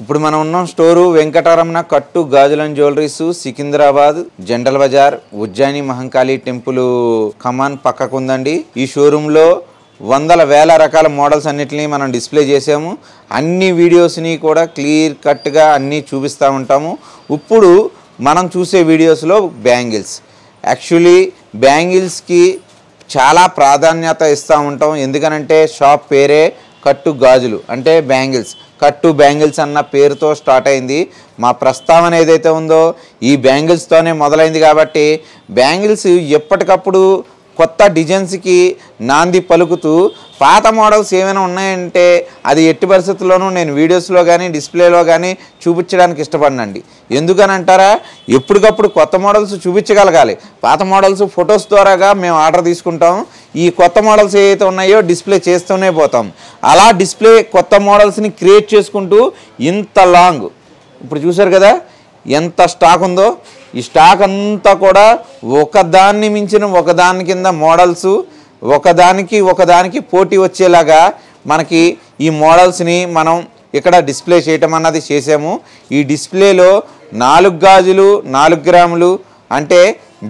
ఇప్పుడు మనం ఉన్నాం స్టోరు వెంకటరమణ కట్టు గాజుల and jewelleries, Secunderabad, general Bazaar, Ujjaini Mahankali temple కమాన్ పక్కకు ఉందండి. ఈ షోరూంలో వందల వేల రకాల మోడల్స్ అన్నిటిని మనం డిస్ప్లే చేసాము. అన్ని వీడియోస్ని కూడా క్లియర్ కట్గా అన్నీ చూపిస్తూ ఉంటాము. ఇప్పుడు మనం చూసే వీడియోస్లో బ్యాంగిల్స్, యాక్చువల్లీ బ్యాంగిల్స్కి చాలా ప్రాధాన్యత ఇస్తూ ఉంటాం. ఎందుకనంటే షాప్ పేరే కట్టు గాజులు, అంటే బ్యాంగిల్స్, కట్టు బ్యాంగిల్స్ అన్న పేరుతో స్టార్ట్ అయింది. మా ప్రస్తావన ఏదైతే ఉందో ఈ బ్యాంగిల్స్తోనే మొదలైంది. కాబట్టి బ్యాంగిల్స్ ఎప్పటికప్పుడు కొత్త డిజైన్స్కి నాంది పలుకుతూ పాత మోడల్స్ ఏమైనా ఉన్నాయంటే అది ఎట్టి పరిస్థితుల్లోనూ నేను వీడియోస్లో కానీ డిస్ప్లేలో కానీ చూపించడానికి ఇష్టపడినండి. ఎందుకని అంటారా, ఎప్పటికప్పుడు కొత్త మోడల్స్ చూపించగలగాలి. పాత మోడల్స్ ఫొటోస్ ద్వారాగా మేము ఆర్డర్ తీసుకుంటాం. ఈ కొత్త మోడల్స్ ఏవైతే ఉన్నాయో డిస్ప్లే చేస్తూనే పోతాం. అలా డిస్ప్లే కొత్త మోడల్స్ని క్రియేట్ చేసుకుంటూ ఇంత లాంగ్, ఇప్పుడు చూసారు కదా ఎంత స్టాక్ ఉందో. ఈ స్టాక్ అంతా కూడా ఒకదాన్ని మించిన ఒకదాని కింద మోడల్స్, ఒకదానికి పోటీ వచ్చేలాగా మనకి ఈ మోడల్స్ని మనం ఇక్కడ డిస్ప్లే చేయటం అన్నది చేసాము. ఈ డిస్ప్లేలో 4 గాజులు 4 గ్రాములు అంటే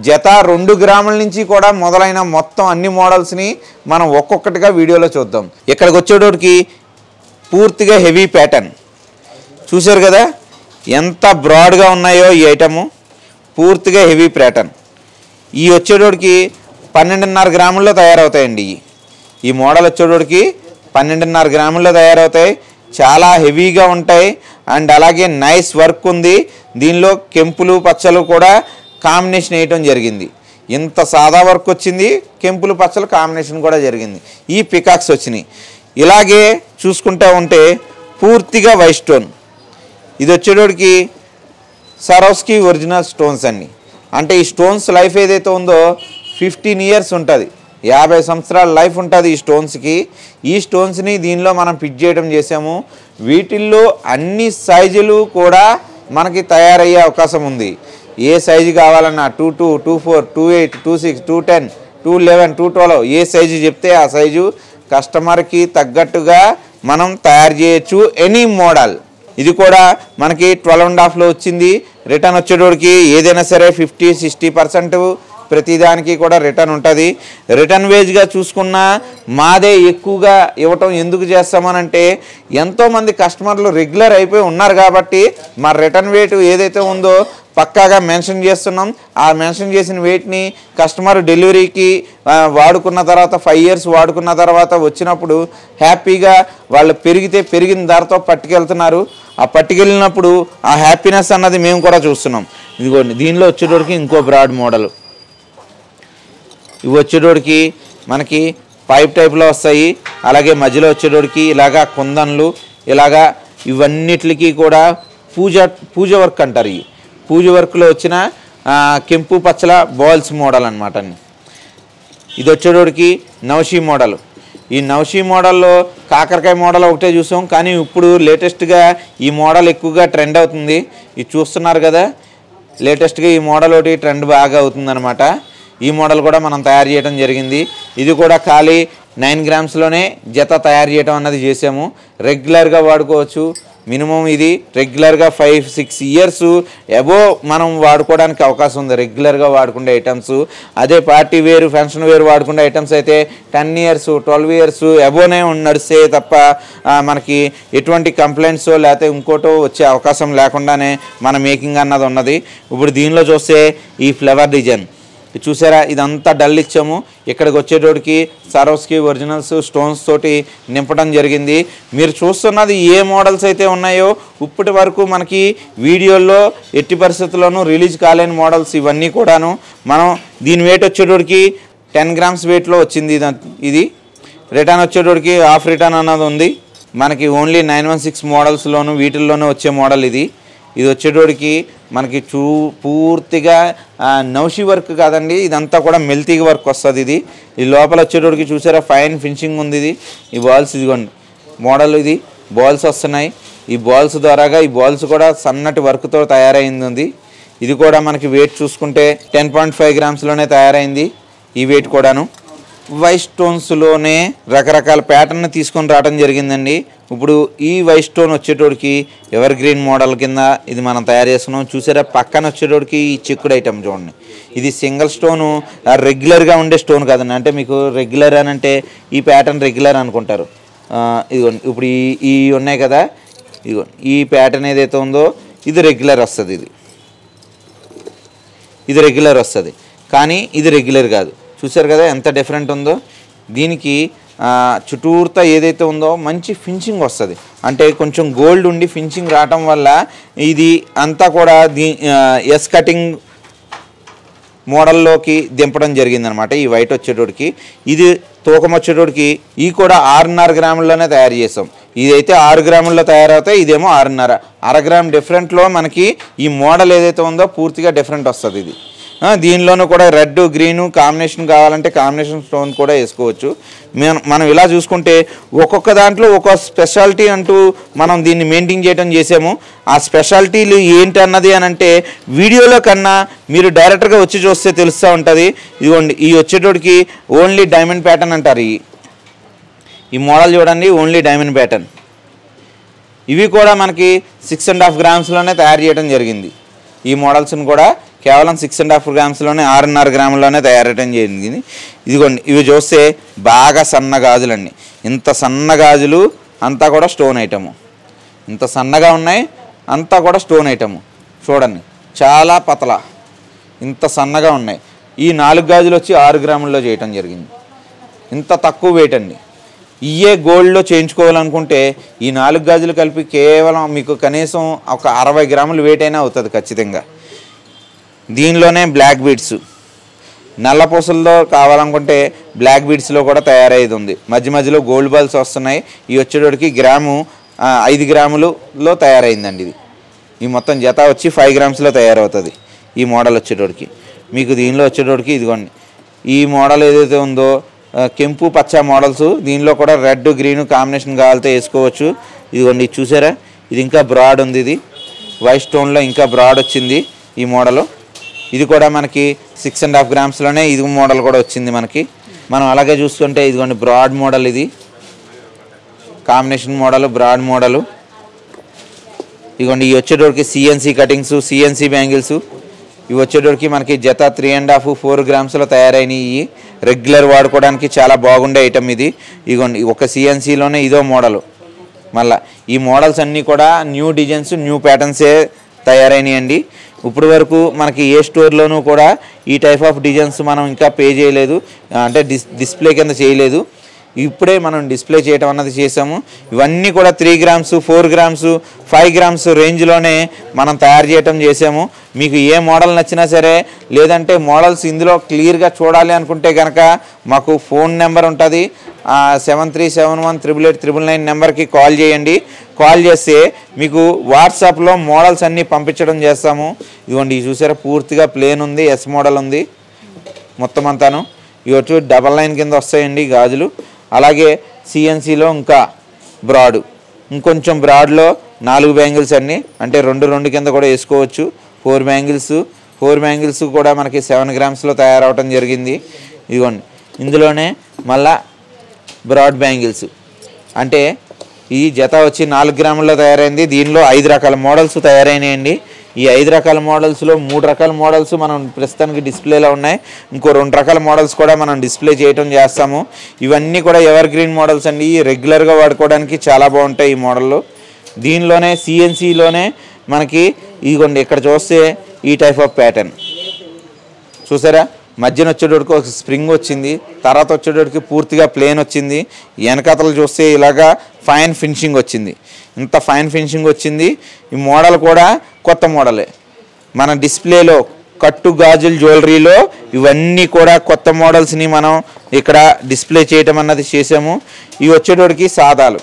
జత 2 గ్రాముల నుంచి కూడా మొదలైన మొత్తం అన్ని మోడల్స్ని మనం ఒక్కొక్కటిగా వీడియోలో చూద్దాం. ఇక్కడికి వచ్చేటోడికి పూర్తిగా హెవీ ప్యాటర్న్ చూసారు కదా, ఎంత బ్రాడ్గా ఉన్నాయో ఈ ఐటము, పూర్తిగా హెవీ ప్యాటర్న్. ఈ వచ్చేటోడికి 12.5 గ్రాముల్లో తయారవుతాయండి. ఈ మోడల్ వచ్చేటోడికి 12.5 గ్రాముల్లో తయారవుతాయి. చాలా హెవీగా ఉంటాయి అండ్ అలాగే నైస్ వర్క్ ఉంది. దీనిలో కెంపులు పచ్చలు కూడా కాంబినేషన్ వేయటం జరిగింది. ఇంత సాదా వర్క్ వచ్చింది, కెంపులు పచ్చలు కాంబినేషన్ కూడా జరిగింది. ఈ పికాక్స్ వచ్చినాయి. ఇలాగే చూసుకుంటూ ఉంటే పూర్తిగా వైట్ స్టోన్. ఇది వచ్చేటోడికి సరోస్కి ఒరిజినల్ స్టోన్స్ అన్ని. అంటే ఈ స్టోన్స్ లైఫ్ ఏదైతే ఉందో 15 ఇయర్స్ ఉంటుంది, 50 సంవత్సరాల లైఫ్ ఉంటుంది ఈ స్టోన్స్కి. ఈ స్టోన్స్ని దీనిలో మనం ఫిట్ చేయడం చేసాము. వీటిల్లో అన్ని సైజులు కూడా మనకి తయారయ్యే అవకాశం ఉంది. ఏ సైజు కావాలన్నా 22, 24, 28, 26, 210, 211, 212 ఏ సైజు చెప్తే ఆ సైజు కస్టమర్కి తగ్గట్టుగా మనం తయారు చేయొచ్చు ఎనీ మోడల్. ఇది కూడా మనకి 12.5లో వచ్చింది. రిటర్న్ వచ్చేటోడికి ఏదైనా సరే 50-60% ప్రతిదానికి కూడా రిటర్న్ ఉంటుంది. రిటర్న్ వేజ్గా చూసుకున్నా మాదే ఎక్కువగా ఇవ్వటం ఎందుకు చేస్తామనంటే ఎంతోమంది కస్టమర్లు రెగ్యులర్ అయిపోయి ఉన్నారు కాబట్టి మా రిటర్న్ వెయిట్ ఏదైతే ఉందో పక్కాగా మెన్షన్ చేస్తున్నాం. ఆ మెన్షన్ చేసిన వెయిట్ని కస్టమర్ డెలివరీకి వాడుకున్న తర్వాత 5 ఇయర్స్ వాడుకున్న తర్వాత వచ్చినప్పుడు హ్యాపీగా వాళ్ళు పెరిగిన ధరతో పట్టుకెళ్తున్నారు. ఆ పట్టుకెళ్ళినప్పుడు ఆ హ్యాపీనెస్ అన్నది మేము కూడా చూస్తున్నాం. ఇదిగోండి, దీనిలో వచ్చేటోడికి ఇంకో బ్రాడ్ మోడల్. ఇవి వచ్చేటోడికి మనకి పైప్ టైప్లో వస్తాయి. అలాగే మధ్యలో వచ్చేటోడికి ఇలాగా కుందన్లు, ఇలాగా ఇవన్నిటికి కూడా పూజ వర్క్ అంటారు. ఈ పూజ వర్క్లో వచ్చిన కెంపు పచ్చల బాల్స్ మోడల్ అనమాట. ఇది వచ్చేటోడికి నవషీ మోడల్. ఈ నవషీ మోడల్లో కాకరకాయ మోడల్ ఒకటే చూసాం, కానీ ఇప్పుడు లేటెస్ట్గా ఈ మోడల్ ఎక్కువగా ట్రెండ్ అవుతుంది. ఇది చూస్తున్నారు కదా, లేటెస్ట్గా ఈ మోడల్ ఒకటి ట్రెండ్ బాగా అవుతుందన్నమాట. ఈ మోడల్ కూడా మనం తయారు చేయడం జరిగింది. ఇది కూడా ఖాళీ 9 గ్రామ్స్లోనే జత తయారు చేయడం అన్నది చేసాము. రెగ్యులర్గా వాడుకోవచ్చు. మినిమం ఇది రెగ్యులర్గా 5-6 ఇయర్స్ అబో మనం వాడుకోవడానికి అవకాశం ఉంది, రెగ్యులర్గా వాడుకునే ఐటమ్స్. అదే పార్టీ వేరు ఫంక్షన్ వేరు వాడుకునే ఐటమ్స్ అయితే 10 ఇయర్స్ 12 ఇయర్స్ అబోనే నడిస్తే తప్ప మనకి ఎటువంటి కంప్లైంట్స్ లేకపోతే ఇంకోటో వచ్చే అవకాశం లేకుండానే మన మేకింగ్ అన్నది ఉన్నది. ఇప్పుడు దీనిలో చూస్తే ఈ ఫ్లవర్ డిజైన్ చూసారా, ఇదంతా డల్ ఇచ్చాము. ఇక్కడికి వచ్చేటోడికి సరోస్కి ఒరిజినల్స్ స్టోన్స్ తోటి నింపడం జరిగింది. మీరు చూస్తున్నది ఏ మోడల్స్ అయితే ఉన్నాయో ఇప్పటి వరకు మనకి వీడియోల్లో ఎట్టి పరిస్థితుల్లోనూ రిలీజ్ కాలేని మోడల్స్ ఇవన్నీ కూడాను. మనం దీని వెయిట్ వచ్చేటోడికి 10 గ్రామ్స్ వెయిట్లో వచ్చింది. ఇది రిటర్న్ వచ్చేటోడికి హాఫ్ రిటర్న్ అన్నది ఉంది. మనకి ఓన్లీ 916 మోడల్స్లోను వీటిల్లోనే వచ్చే మోడల్ ఇది. ఇది వచ్చేటోడికి మనకి పూర్తిగా నౌషి వర్క్ కాదండి, ఇదంతా కూడా మెల్తీ వర్క్ వస్తుంది. ఇది లోపల వచ్చేటోడికి చూసారా ఫైన్ ఫినిషింగ్ ఉంది. ఈ బాల్స్ ఇదిగోండి మోడల్, ఇది బాల్స్ వస్తున్నాయి. ఈ బాల్స్ ద్వారాగా ఈ బాల్స్ కూడా సన్నటి వర్క్తో తయారైంది. ఇది కూడా మనకి వెయిట్ చూసుకుంటే 10.5 గ్రామ్స్లోనే తయారైంది. ఈ వెయిట్ కూడాను వైట్ స్టోన్స్లోనే రకరకాల ప్యాటర్న్ తీసుకొని రావడం జరిగిందండి. ఇప్పుడు ఈ వైట్ స్టోన్ వచ్చేటోడికి ఎవర్ గ్రీన్ మోడల్ కింద ఇది మనం తయారు చేసుకున్నాం. చూసారా పక్కన వచ్చేటోడికి ఈ చెక్కుడు ఐటమ్ చూడండి. ఇది సింగిల్ స్టోను, రెగ్యులర్గా ఉండే స్టోన్ కాదండి. అంటే మీకు రెగ్యులర్ అని అంటే ఈ ప్యాటర్న్ రెగ్యులర్ అనుకుంటారు. ఇదిగోండి ఇప్పుడు ఈ ఉన్నాయి కదా, ఇదిగో ఈ ప్యాటర్న్ ఏదైతే ఉందో ఇది రెగ్యులర్ వస్తుంది. ఇది రెగ్యులర్ వస్తుంది, కానీ ఇది రెగ్యులర్ కాదు. చూసారు కదా ఎంత డిఫరెంట్ ఉందో. దీనికి చుట్టూర్తా ఏదైతే ఉందో మంచి ఫినిషింగ్ వస్తుంది. అంటే కొంచెం గోల్డ్ ఉండి ఫినిషింగ్ రావటం వల్ల ఇది అంతా కూడా ఎస్ కటింగ్ మోడల్లోకి దింపడం జరిగిందనమాట. ఈ వైట్ వచ్చేటోడికి ఇది తూకం వచ్చేటోడికి ఈ కూడా 6.5 గ్రాముల్లోనే తయారు చేసాం. ఇదైతే 6 గ్రాముల్లో తయారవుతాయి, ఇదేమో 6.5. అరగ్రామ్ డిఫరెంట్లో మనకి ఈ మోడల్ ఏదైతే ఉందో పూర్తిగా డిఫరెంట్ వస్తుంది. ఇది దీనిలోనూ కూడా రెడ్ గ్రీను కాంబినేషన్ కావాలంటే కాంబినేషన్ స్టోన్ కూడా వేసుకోవచ్చు. మనం ఇలా చూసుకుంటే ఒక్కొక్క దాంట్లో ఒక్కొక్క స్పెషాలిటీ అంటూ మనం దీన్ని మెయింటైన్ చేయడం చేసాము. ఆ స్పెషాలిటీలు ఏంటి అన్నది అని అంటే వీడియోలో కన్నా మీరు డైరెక్ట్గా వచ్చి చూస్తే తెలుస్తూ ఉంటుంది. ఇదిగోండి ఈ వచ్చేటోడికి ఓన్లీ డైమండ్ ప్యాటర్న్ అంటారు. ఈ మోడల్ చూడండి, ఓన్లీ డైమండ్ ప్యాటర్న్. ఇవి కూడా మనకి 6.5 గ్రామ్స్లోనే తయారు చేయడం జరిగింది. ఈ మోడల్స్ని కూడా కేవలం 6.5 గ్రామ్స్లోనే 6.5 గ్రాముల్లోనే తయారయడం జరిగింది. ఇదిగోండి ఇవి చూస్తే బాగా సన్న గాజులండి. ఇంత సన్న గాజులు అంతా కూడా స్టోన్ ఐటము. ఇంత సన్నగా ఉన్నాయి, అంతా కూడా స్టోన్ ఐటము. చూడండి చాలా పతల, ఇంత సన్నగా ఉన్నాయి. ఈ 4 గాజులు వచ్చి 6 గ్రాముల్లో చేయటం జరిగింది. ఇంత తక్కువ వెయిట్ అండి. ఇయే గోల్డ్లో చేయించుకోవాలనుకుంటే ఈ 4 గాజులు కలిపి కేవలం మీకు కనీసం ఒక 60 గ్రాములు వెయిట్ అయినా అవుతుంది ఖచ్చితంగా. దీనిలోనే బ్లాక్ బీడ్స్ నల్లపూసల్లో కావాలనుకుంటే బ్లాక్ బీడ్స్లో కూడా తయారయ్యేది ఉంది. మధ్య మధ్యలో గోల్డ్ బాల్స్ వస్తున్నాయి. ఈ వచ్చేటోడికి గ్రాము 5 గ్రాములలో తయారైందండి. ఇది ఈ మొత్తం జత వచ్చి 5 గ్రామ్స్లో తయారవుతుంది. ఈ మోడల్ వచ్చేటోడికి మీకు దీనిలో వచ్చేటోడికి ఇదిగోండి ఈ మోడల్ ఏదైతే ఉందో కెంపు పచ్చ మోడల్స్, దీనిలో కూడా రెడ్ గ్రీన్ కాంబినేషన్ కావాలితే వేసుకోవచ్చు. ఇదిగోండి చూసారా, ఇది ఇంకా బ్రాడ్ ఉంది. ఇది వైట్ స్టోన్లో ఇంకా బ్రాడ్ వచ్చింది ఈ మోడలు. ఇది కూడా మనకి 6.5 గ్రామ్స్లోనే ఇది మోడల్ కూడా వచ్చింది మనకి. మనం అలాగే చూసుకుంటే ఇదిగోండి బ్రాడ్ మోడల్, ఇది కాంబినేషన్ మోడల్, బ్రాడ్ మోడలు. ఇదిగోండి ఈ వచ్చేటోడికి సిఎన్సి కటింగ్స్, సిఎన్సి బ్యాంగిల్స్. ఇవి వచ్చేటోడికి మనకి జత 3.5-4 గ్రామ్స్లో తయారైనవి. రెగ్యులర్ వాడుకోవడానికి చాలా బాగుండే ఐటమ్ ఇది. ఇదిగోండి ఒక సిఎన్సిలోనే ఇదో మోడలు. మళ్ళీ ఈ మోడల్స్ అన్నీ కూడా న్యూ డిజైన్స్, న్యూ ప్యాటర్న్సే తయారైనాయండి. ఇప్పుడు వరకు మనకి ఏ స్టోర్లోనూ కూడా ఈ టైప్ ఆఫ్ డిజైన్స్ మనం ఇంకా పే చేయలేదు, అంటే డిస్ప్లే కింద చేయలేదు. ఇప్పుడే మనం డిస్ప్లే చేయటం అన్నది చేసాము. ఇవన్నీ కూడా 3 గ్రామ్స్, 4 గ్రామ్స్, 5 గ్రామ్స్ రేంజ్లోనే మనం తయారు చేయటం చేసాము. మీకు ఏ మోడల్ నచ్చినా సరే, లేదంటే మోడల్స్ ఇందులో క్లియర్గా చూడాలి అనుకుంటే కనుక మాకు ఫోన్ నెంబర్ ఉంటుంది. 7371888999 నెంబర్కి కాల్ చేయండి. కాల్ చేస్తే మీకు వాట్సాప్లో మోడల్స్ అన్నీ పంపించడం చేస్తాము. ఇదిగోండి చూసారా పూర్తిగా ప్లేన్ ఉంది, ఎస్ మోడల్ ఉంది మొత్తం అంతాను. ఇవి వచ్చి 9 కింద వస్తాయండి గాజులు. అలాగే సిఎన్సిలో ఇంకా బ్రాడ్, ఇంకొంచెం బ్రాడ్లో 4 బ్యాంగిల్స్ అన్నీ, అంటే 2 కింద కూడా వేసుకోవచ్చు. 4 బ్యాంగిల్స్ కూడా మనకి 7 గ్రామ్స్లో తయారవటం జరిగింది. ఇదిగోండి ఇందులోనే మళ్ళా బ్రాడ్ బ్యాంగిల్స్, అంటే ఈ జత వచ్చి 4 గ్రాముల్లో తయారైంది. దీనిలో 5 రకాల మోడల్స్ తయారైనాయండి. ఈ 5 రకాల మోడల్స్లో 3 రకాల మోడల్స్ మనం ప్రస్తుతానికి డిస్ప్లేలో ఉన్నాయి. ఇంకో 2 రకాల మోడల్స్ కూడా మనం డిస్ప్లే చేయటం చేస్తాము. ఇవన్నీ కూడా ఎవర్ గ్రీన్ మోడల్స్ అండి. రెగ్యులర్గా వాడుకోవడానికి చాలా బాగుంటాయి ఈ మోడల్లో. దీనిలోనే సిఎన్సిలోనే మనకి ఇదిగోండి ఇక్కడ చూస్తే ఈ టైప్ ఆఫ్ ప్యాటర్న్ చూసారా, మధ్యన వచ్చేటోడికి ఒక స్ప్రింగ్ వచ్చింది, తర్వాత వచ్చేటోడికి పూర్తిగా ప్లేన్ వచ్చింది. వెనకతలు చూస్తే ఇలాగా ఫైన్ ఫినిషింగ్ వచ్చింది. ఇంత ఫైన్ ఫినిషింగ్ వచ్చింది. ఈ మోడల్ కూడా కొత్త మోడలే. మన డిస్ప్లేలో కట్టు గాజుల జ్యువెలరీలో ఇవన్నీ కూడా కొత్త మోడల్స్ని మనం ఇక్కడ డిస్ప్లే చేయటం అన్నది చేసాము. ఇవి వచ్చేటోడికి సాదాలు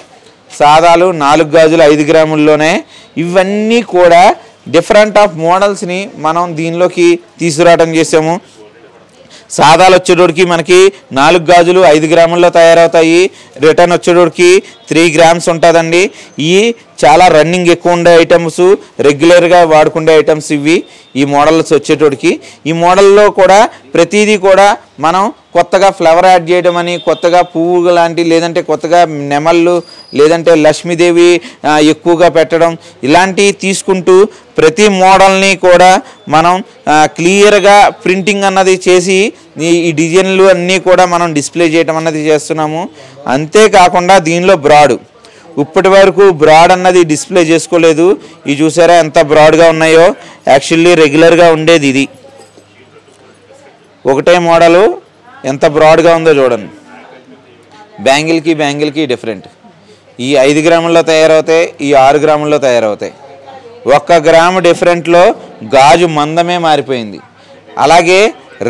4 గాజులు 5 గ్రాముల్లోనే. ఇవన్నీ కూడా డిఫరెంట్ ఆఫ్ మోడల్స్ని మనం దీనిలోకి తీసుకురావడం చేసాము. సాదాలు వచ్చేటోడికి మనకి 4 గాజులు 5 గ్రాముల్లో తయారవుతాయి. రిటర్న్ వచ్చేటోడికి 3 గ్రామ్స్ ఉంటుందండి. ఈ చాలా రన్నింగ్ ఎక్కువ ఉండే ఐటమ్స్, రెగ్యులర్గా వాడుకునే ఐటమ్స్ ఇవి. ఈ మోడల్స్ వచ్చేటోడికి ఈ మోడల్లో కూడా ప్రతిదీ కూడా మనం కొత్తగా ఫ్లవర్ యాడ్ చేయడం అని, కొత్తగా పువ్వు లాంటి, లేదంటే కొత్తగా నెమళ్ళు, లేదంటే లక్ష్మీదేవి ఎక్కువగా పెట్టడం, ఇలాంటివి తీసుకుంటూ ప్రతి మోడల్ని కూడా మనం క్లియర్గా ప్రింటింగ్ అన్నది చేసి ఈ డిజైన్లు అన్నీ కూడా మనం డిస్ప్లే చేయడం అన్నది చేస్తున్నాము. అంతేకాకుండా దీనిలో బ్రాడ్, ఇప్పటి వరకు బ్రాడ్ అన్నది డిస్ప్లే చేసుకోలేదు. ఇది చూసారా ఎంత బ్రాడ్గా ఉన్నాయో. యాక్చువల్లీ రెగ్యులర్గా ఉండేది ఇది ఒకటే మోడలు, ఎంత బ్రాడ్గా ఉందో చూడండి. బ్యాంగిల్కి డిఫరెంట్. ఈ 5 గ్రాముల్లో తయారవుతాయి, ఈ 6 గ్రాముల్లో తయారవుతాయి. 1 గ్రాము డిఫరెంట్లో గాజు మందమే మారిపోయింది. అలాగే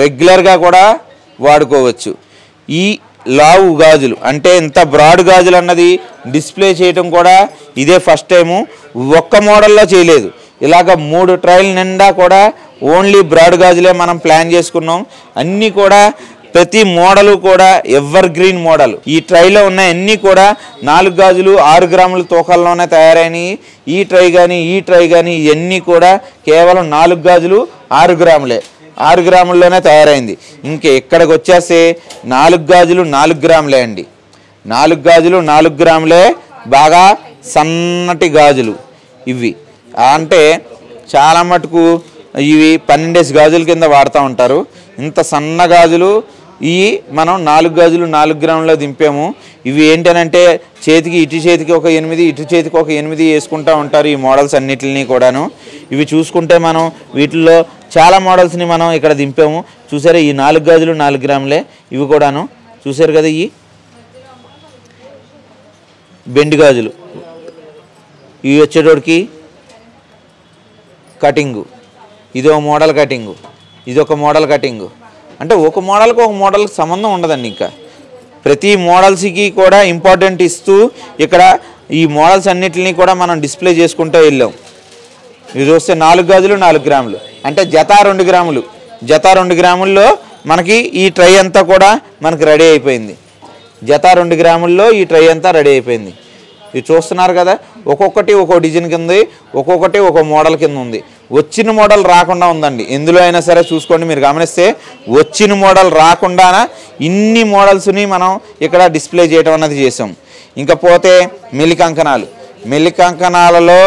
రెగ్యులర్గా కూడా వాడుకోవచ్చు. ఈ లావు గాజులు అంటే ఇంత బ్రాడ్ గాజులు అన్నది డిస్ప్లే చేయటం కూడా ఇదే ఫస్ట్ టైము. ఒక్క మోడల్లో చేయలేదు, ఇలాగ 3 ట్రైల్ నిండా కూడా ఓన్లీ బ్రాడ్ గాజులే మనం ప్లాన్ చేసుకున్నాం. అన్నీ కూడా ప్రతి మోడలు కూడా ఎవర్ గ్రీన్ మోడల్. ఈ ట్రైలో ఉన్న అన్నీ కూడా 4 గాజులు 6 గ్రాముల తూకాల్లోనే తయారైనవి. ఈ ట్రై కానీ ఇవన్నీ కూడా కేవలం 4 గాజులు 6 గ్రాములే, 6 గ్రాముల్లోనే తయారైంది. ఇంకా ఇక్కడికి వచ్చేస్తే 4 గాజులు 4 గ్రాములే అండి. 4 గాజులు 4 గ్రాములే, బాగా సన్నటి గాజులు ఇవి. అంటే చాలా మటుకు ఇవి 12 గాజుల కింద వాడుతూ ఉంటారు. ఇంత సన్న గాజులు ఇవి మనం 4 గాజులు 4 గ్రాముల్లో దింపాము. ఇవి ఏంటనంటే చేతికి, ఇటు చేతికి ఒక 8, ఇటు చేతికి ఒక 8 వేసుకుంటూ ఉంటారు ఈ మోడల్స్ అన్నిటిని కూడాను. ఇవి చూసుకుంటే మనం వీటిల్లో చాలా మోడల్స్ని మనం ఇక్కడ దింపాము. చూసారా, ఈ 4 గాజులు 4 గ్రాములే ఇవి కూడాను. చూసారు కదా, ఇవి బెండి గాజులు. ఇవి వచ్చేటోడికి కటింగు, ఇదో మోడల్ కటింగు, ఇదొక మోడల్ కటింగు. అంటే ఒక మోడల్కి ఒక మోడల్కి సంబంధం ఉండదండి. ఇంకా ప్రతి మోడల్స్కి కూడా ఇంపార్టెంట్ ఇస్తూ ఇక్కడ ఈ మోడల్స్ అన్నిటిని కూడా మనం డిస్ప్లే చేసుకుంటూ వెళ్ళాం. ఇది వస్తే 4 గాజులు 4 గ్రాములు అంటే జత 2 గ్రాములు. జత 2 గ్రాముల్లో మనకి ఈ ట్రై అంతా కూడా మనకి రెడీ అయిపోయింది. జత 2 గ్రాముల్లో ఈ ట్రై అంతా రెడీ అయిపోయింది. ఇది చూస్తున్నారు కదా, ఒక్కొక్కటి ఒక్కో డిజైన్ కింద ఉంది, ఒక్కొక్కటి ఒక్కో మోడల్ కింద ఉంది. వచ్చిన మోడల్ రాకుండా ఉందండి. ఎందులో అయినా సరే చూసుకోండి, మీరు గమనిస్తే వచ్చిన మోడల్ రాకుండా ఇన్ని మోడల్స్ని మనం ఇక్కడ డిస్ప్లే చేయడం అన్నది చేసాం. ఇంకా పోతే మెల్లికంకణాలలో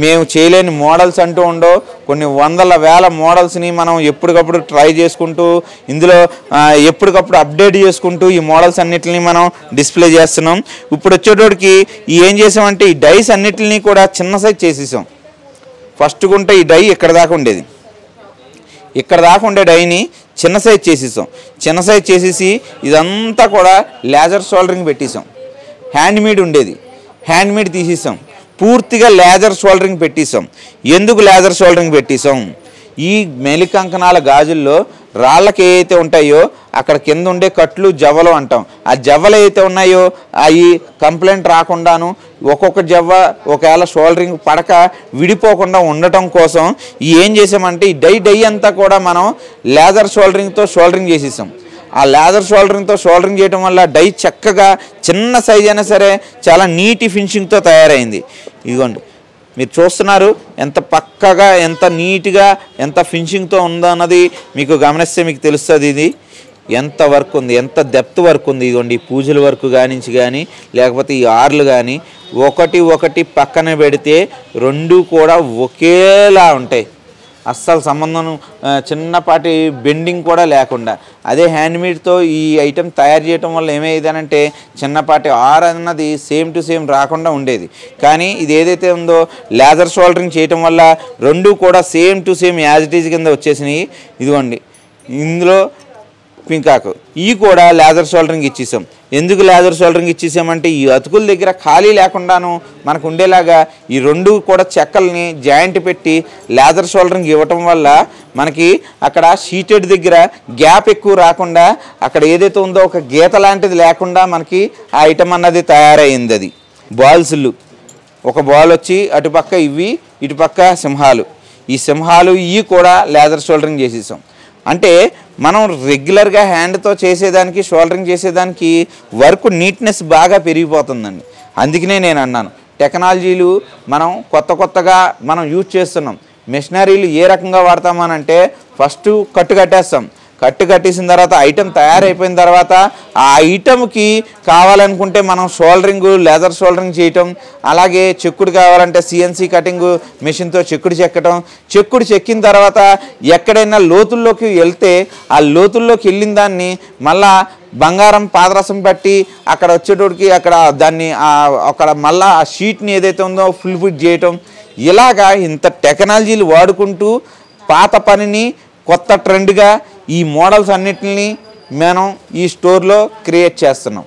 మేము చేయలేని మోడల్స్ అంటూ ఉండవు. కొన్ని వందల వేల మోడల్స్ని మనం ఎప్పటికప్పుడు ట్రై చేసుకుంటూ, ఇందులో ఎప్పటికప్పుడు అప్డేట్ చేసుకుంటూ ఈ మోడల్స్ అన్నిటిని మనం డిస్ప్లే చేస్తున్నాం. ఇప్పుడు వచ్చేటోడికి ఏం చేసామంటే ఈ డైస్ అన్నిటిని కూడా చిన్న సైజ్ చేసేసాం. ఫస్ట్ గుంటే ఈ డై ఇక్కడ దాకా ఉండేది, ఇక్కడ దాకా ఉండే డైని చిన్న సైజ్ చేసేసాం. చిన్న సైజ్ చేసేసి ఇదంతా కూడా లేజర్ సోల్డరింగ్ పెట్టేసాం. హ్యాండ్మేడ్ ఉండేది, హ్యాండ్మేడ్ తీసేసాం. పూర్తిగా లేజర్ సోల్డరింగ్ పెట్టేసాం. ఎందుకు లేజర్ సోల్డరింగ్ పెట్టేసాం? ఈ మెలికంకణాల గాజుల్లో రాళ్ళకి ఏవైతే ఉంటాయో అక్కడ కింద ఉండే కట్లు జవ్వలు అంటాం. ఆ జవ్వలు ఏవైతే ఉన్నాయో అవి కంప్లైంట్ రాకుండాను, ఒక్కొక్క జవ్వ ఒకవేళ షోల్డరింగ్ పడక విడిపోకుండా ఉండటం కోసం ఏం చేసామంటే ఈ డై అంతా కూడా మనం లేజర్ షోల్డరింగ్ చేసేసాం. ఆ లేజర్ షోల్డరింగ్తో షోల్డరింగ్ చేయడం వల్ల డై చక్కగా చిన్న సైజ్ అయినా సరే చాలా నీటి ఫినిషింగ్తో తయారైంది. ఇదిగోండి, మీరు చూస్తున్నారు ఎంత పక్కగా, ఎంత నీట్గా, ఎంత ఫినిషింగ్తో ఉందో అన్నది మీకు గమనిస్తే మీకు తెలుస్తుంది. ఇది ఎంత వర్క్ ఉంది, ఎంత డెప్త్ వర్క్ ఉంది. ఇదిగోండి, ఈ పూజల వర్క్ కానీ లేకపోతే ఈ ఆర్లు కానీ ఒకటి పక్కన పెడితే 2 కూడా ఒకేలా ఉంటాయి. అస్సలు సంబంధం చిన్నపాటి బెండింగ్ కూడా లేకుండా. అదే హ్యాండ్మేడ్తో ఈ ఐటెం తయారు చేయడం వల్ల ఏమయ్యేదనంటే చిన్నపాటి ఆర్ అన్నది సేమ్ టు సేమ్ రాకుండా ఉండేది. కానీ ఇది ఏదైతే ఉందో లేజర్ షోల్డరింగ్ చేయటం వల్ల 2 కూడా same to same as it is కింద వచ్చేసినాయి. ఇదిగోండి, ఇందులో పింకాకు ఇవి కూడా లేజర్ షోల్డరింగ్ ఇచ్చేసాం. ఎందుకు లేజర్ షోల్డరింగ్ ఇచ్చేసామంటే ఈ అతుకుల దగ్గర ఖాళీ లేకుండాను మనకు ఉండేలాగా ఈ 2 కూడా చెక్కల్ని జాయింట్ పెట్టి లేజర్ షోల్డరింగ్ ఇవ్వటం వల్ల మనకి అక్కడ షీటెడ్ దగ్గర గ్యాప్ ఎక్కువ రాకుండా, అక్కడ ఏదైతే ఉందో ఒక గీత లాంటిది లేకుండా మనకి ఆ ఐటమ్ అన్నది తయారైంది. అది బాల్స్లు, ఒక బాల్ వచ్చి అటుపక్క ఇవి, ఇటుపక్క సింహాలు. ఈ సింహాలు ఇవి కూడా లేజర్ షోల్డరింగ్ చేసేసాం. అంటే మనం రెగ్యులర్గా హ్యాండ్తో చేసేదానికి, షోల్డరింగ్ చేసేదానికి వర్క్ నీట్నెస్ బాగా పెరిగిపోతుందండి. అందుకనే నేను అన్నాను టెక్నాలజీలు మనం కొత్తగా మనం యూజ్ చేస్తున్నాం. మెషినరీలు ఏ రకంగా వాడతామనంటే ఫస్ట్ కట్టు కట్టేస్తాం. కట్టు కట్టేసిన తర్వాత ఐటెం తయారైపోయిన తర్వాత ఆ ఐటెంకి కావాలనుకుంటే మనం లెదర్ షోల్డరింగ్ చేయటం, అలాగే చెక్కుడు కావాలంటే సిఎన్సి కటింగ్ మెషిన్తో చెక్కుడు చెక్కిన తర్వాత ఎక్కడైనా లోతుల్లోకి వెళ్తే ఆ లోతుల్లోకి వెళ్ళిన దాన్ని మళ్ళా బంగారం పాదరసం పట్టి అక్కడ వచ్చేటోడికి అక్కడ మళ్ళా ఆ షీట్ని ఏదైతే ఉందో ఫుల్ ఫిట్ చేయటం, ఇలాగా ఇంత టెక్నాలజీలు వాడుకుంటూ పాత పనిని కొత్త ట్రెండ్గా ఈ మోడల్స్ అన్నిటిని మనం ఈ స్టోర్లో క్రియేట్ చేస్తున్నాం.